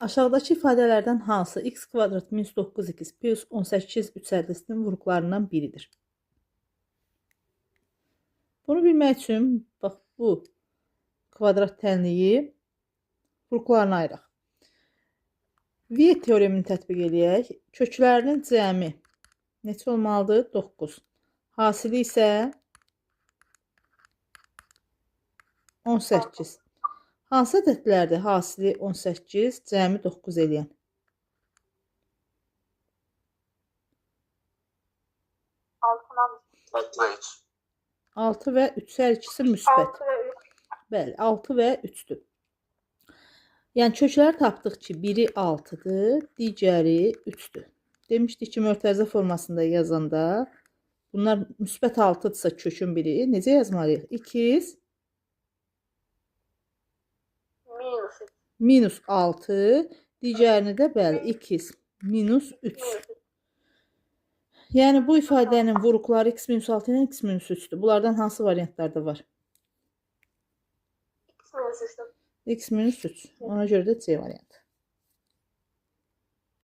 Aşağıdakı ifadələrdən hansı x kvadrat minus 9x plus 18 3 vuruqlarından biridir? Bunu bilmək üçün bax bu kvadrat tənliyi vuruqlarına ayıraq. Viet teoremini tətbiq edək. Köklərinin cəmi neçə olmalıdır? 9. Hasili isə 18. Hansı ədədlərdir hasili 18, cəmi 9 eləyən? 6 və 3 hər ikisi müsbət. 6 və 3. Bəli, 6 və 3'dür. Yəni kökləri tapdıq ki, biri 6'dır, digəri 3'dür. Demişdik ki, mötərizə formasında yazanda bunlar müsbət 6'dırsa kökün biri necə yazmalıyıq? X minus 6, digərini də bəli, x minus 3. Yəni bu ifadənin vuruqları x minus 6 ilə x minus 3'dür. Bunlardan hansı variantlarda var? X minus 3'dür. X minus 3. Ona görə də C variantı.